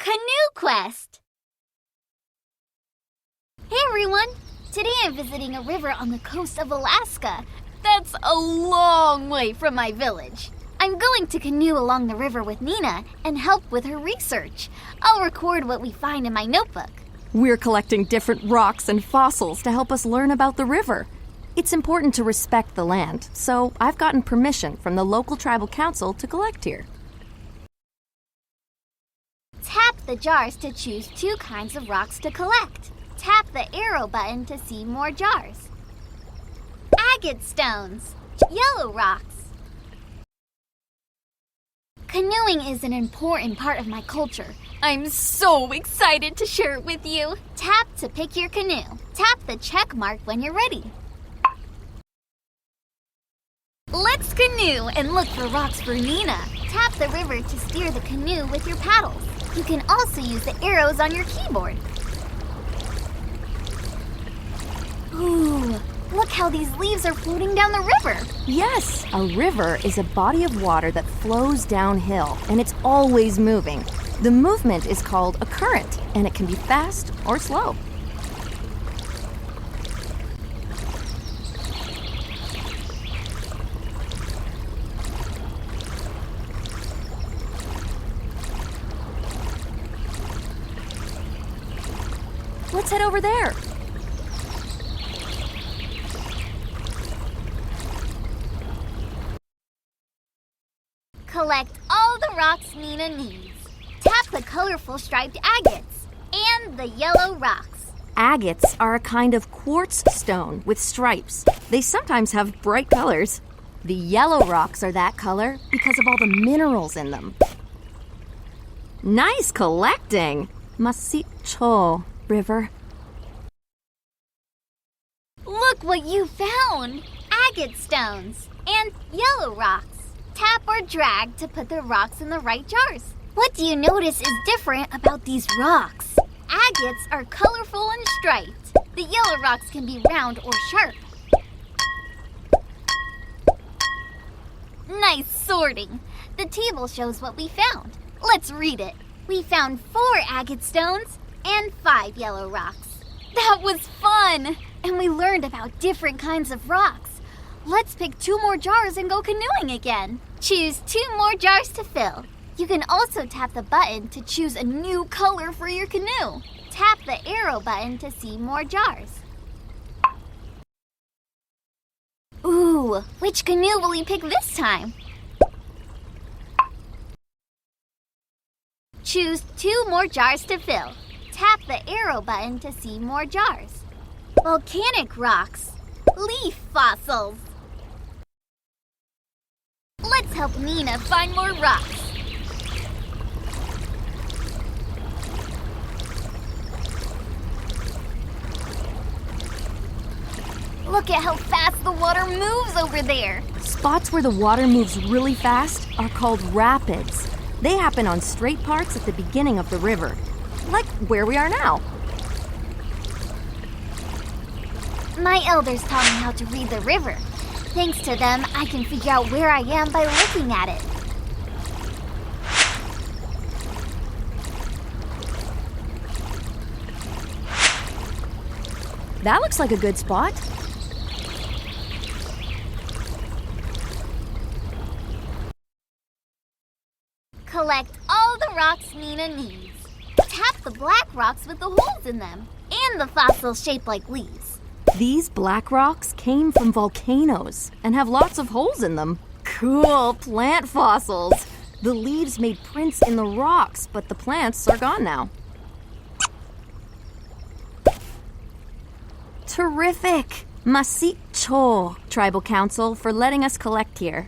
Canoe Quest! Hey everyone! Today I'm visiting a river on the coast of Alaska. That's a long way from my village. I'm going to canoe along the river with Nina and help with her research. I'll record what we find in my notebook. We're collecting different rocks and fossils to help us learn about the river. It's important to respect the land, so I've gotten permission from the local tribal council to collect here. Tap the jars to choose 2 kinds of rocks to collect. Tap the arrow button to see more jars. Agate stones, yellow rocks. Canoeing is an important part of my culture. I'm so excited to share it with you. Tap to pick your canoe. Tap the check mark when you're ready. Let's canoe and look for rocks for Nina. Tap the river to steer the canoe with your paddles. You can also use the arrows on your keyboard. Ooh, look how these leaves are floating down the river. Yes, a river is a body of water that flows downhill, and it's always moving. The movement is called a current, and it can be fast or slow. Let's head over there. Collect all the rocks Nina needs. Tap the colorful striped agates and the yellow rocks. Agates are a kind of quartz stone with stripes. They sometimes have bright colors. The yellow rocks are that color because of all the minerals in them. Nice collecting! Masicho River. Look what you found! Agate stones and yellow rocks. Tap or drag to put the rocks in the right jars. What do you notice is different about these rocks? Agates are colorful and striped. The yellow rocks can be round or sharp. Nice sorting. The table shows what we found. Let's read it. We found 4 agate stones and 5 yellow rocks. That was fun! And we learned about different kinds of rocks. Let's pick 2 more jars and go canoeing again. Choose 2 more jars to fill. You can also tap the button to choose a new color for your canoe. Tap the arrow button to see more jars. Ooh, which canoe will you pick this time? Choose 2 more jars to fill. Tap the arrow button to see more jars. Volcanic rocks, leaf fossils. Let's help Nina find more rocks. Look at how fast the water moves over there. Spots where the water moves really fast are called rapids. They happen on straight parts at the beginning of the river, like where we are now. My elders taught me how to read the river. Thanks to them, I can figure out where I am by looking at it. That looks like a good spot. Collect all the rocks Nina needs. Tap the black rocks with the holes in them and the fossils shaped like leaves. These black rocks came from volcanoes and have lots of holes in them. Cool plant fossils. The leaves made prints in the rocks, but the plants are gone now. Terrific! Masicho Tribal Council for letting us collect here.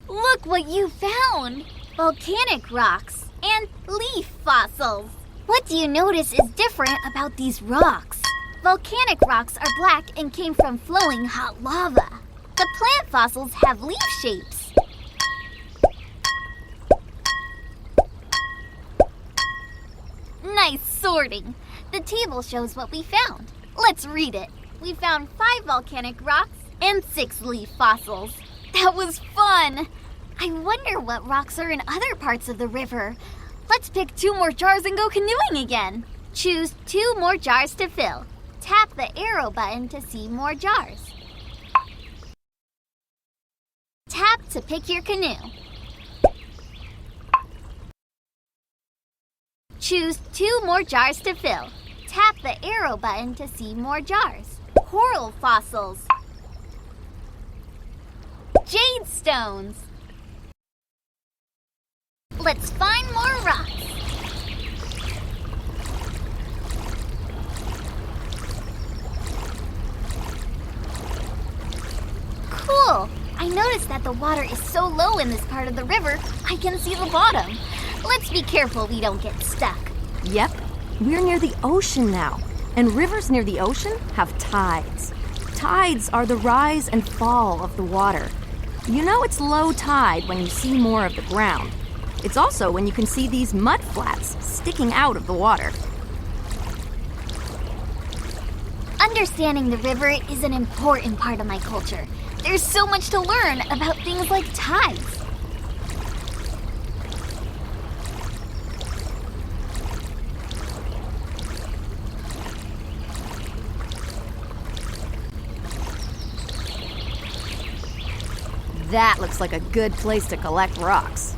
Look what you found! Volcanic rocks and leaf fossils. What do you notice is different about these rocks? Volcanic rocks are black and came from flowing hot lava. The plant fossils have leaf shapes. Nice sorting. The table shows what we found. Let's read it. We found 5 volcanic rocks and 6 leaf fossils. That was fun. I wonder what rocks are in other parts of the river. Let's pick 2 more jars and go canoeing again. Choose 2 more jars to fill. Tap the arrow button to see more jars. Tap to pick your canoe. Choose 2 more jars to fill. Tap the arrow button to see more jars. Coral fossils. Jade stones. Let's find more rocks. Cool! I noticed that the water is so low in this part of the river, I can see the bottom. Let's be careful we don't get stuck. Yep, we're near the ocean now, and rivers near the ocean have tides. Tides are the rise and fall of the water. You know it's low tide when you see more of the ground. It's also when you can see these mud flats sticking out of the water. Understanding the river is an important part of my culture. There's so much to learn about things like tides. That looks like a good place to collect rocks.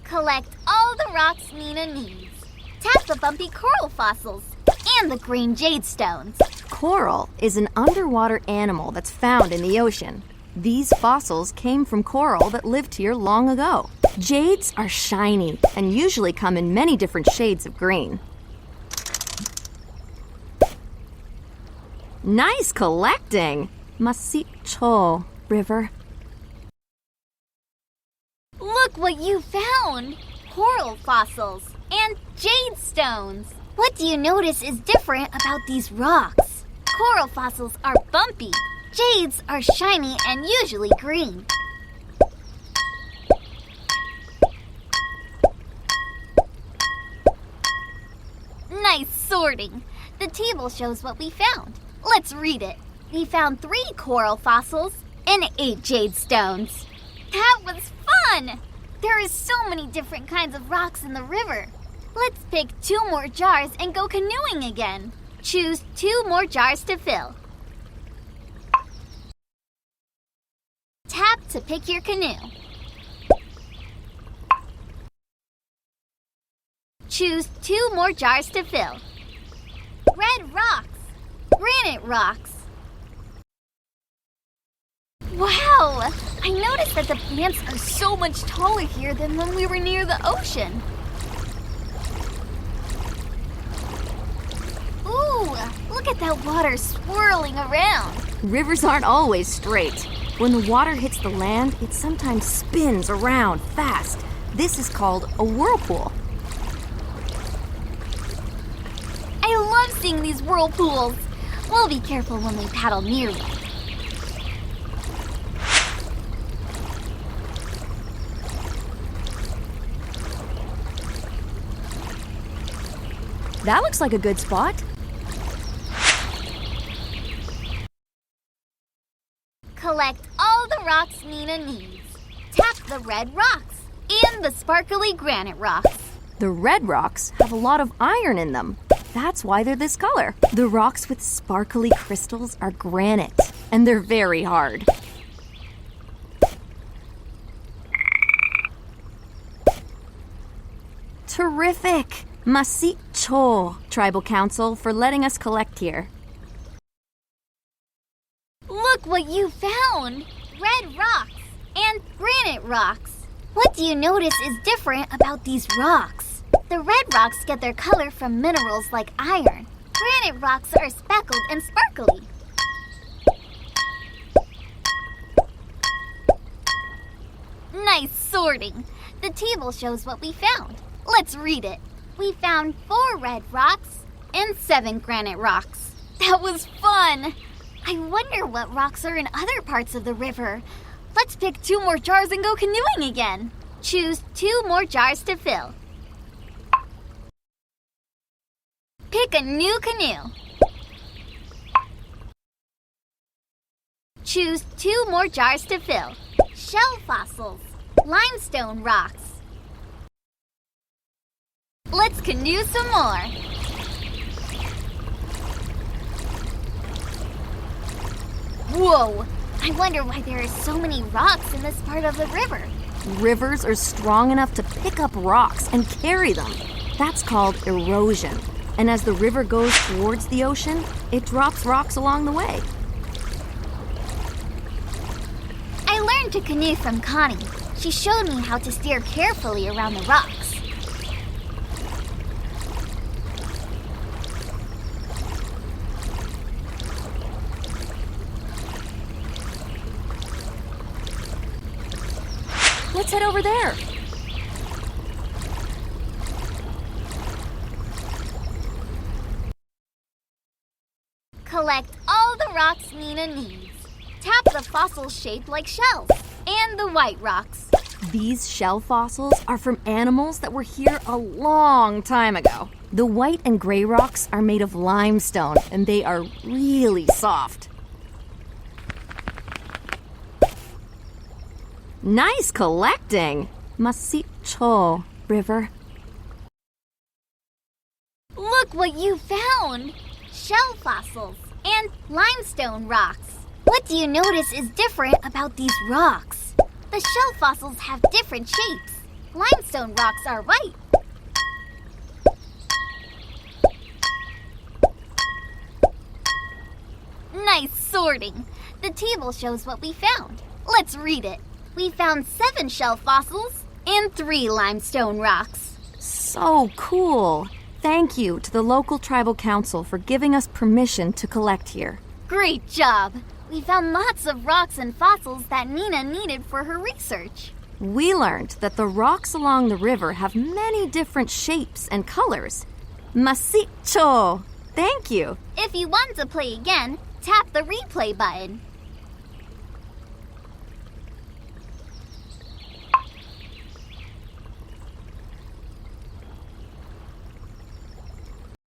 Collect all the rocks Nina needs. Tap the bumpy coral fossils and the green jade stones. Coral is an underwater animal that's found in the ocean. These fossils came from coral that lived here long ago. Jades are shiny and usually come in many different shades of green. Nice collecting! Masicho River. Look what you found! Coral fossils and jade stones. What do you notice is different about these rocks? Coral fossils are bumpy. Jades are shiny and usually green. Nice sorting. The table shows what we found. Let's read it. We found 3 coral fossils and 8 jade stones. That was fun! There are so many different kinds of rocks in the river. Let's pick 2 more jars and go canoeing again. Choose 2 more jars to fill. Tap to pick your canoe. Choose 2 more jars to fill. Red rocks. Granite rocks. Wow! I noticed that the plants are so much taller here than when we were near the ocean. Ooh, look at that water swirling around. Rivers aren't always straight. When the water hits the land, it sometimes spins around fast. This is called a whirlpool. I love seeing these whirlpools. We'll be careful when we paddle near them. That looks like a good spot. Collect all the rocks Nina needs. Tap the red rocks and the sparkly granite rocks. The red rocks have a lot of iron in them. That's why they're this color. The rocks with sparkly crystals are granite, and they're very hard. Terrific! Masicho, Tribal Council, for letting us collect here. Look what you found! Red rocks and granite rocks. What do you notice is different about these rocks? The red rocks get their color from minerals like iron. Granite rocks are speckled and sparkly. Nice sorting. The table shows what we found. Let's read it. We found 4 red rocks and 7 granite rocks. That was fun! I wonder what rocks are in other parts of the river. Let's pick 2 more jars and go canoeing again. Choose 2 more jars to fill. Pick a new canoe. Choose 2 more jars to fill. Shell fossils, limestone rocks. Let's canoe some more. Whoa! I wonder why there are so many rocks in this part of the river. Rivers are strong enough to pick up rocks and carry them. That's called erosion. And as the river goes towards the ocean, it drops rocks along the way. I learned to canoe from Connie. She showed me how to steer carefully around the rocks. Let's head over there. Collect all the rocks Nina needs. Tap the fossils shaped like shells and the white rocks. These shell fossils are from animals that were here a long time ago. The white and gray rocks are made of limestone, and they are really soft. Nice collecting! Masicho, River. Look what you found! Shell fossils and limestone rocks. What do you notice is different about these rocks? The shell fossils have different shapes. Limestone rocks are white. Nice sorting. The table shows what we found. Let's read it. We found 7 shell fossils and 3 limestone rocks. So cool! Thank you to the local tribal council for giving us permission to collect here. Great job! We found lots of rocks and fossils that Nina needed for her research. We learned that the rocks along the river have many different shapes and colors. Masicho! Thank you! If you want to play again, tap the replay button.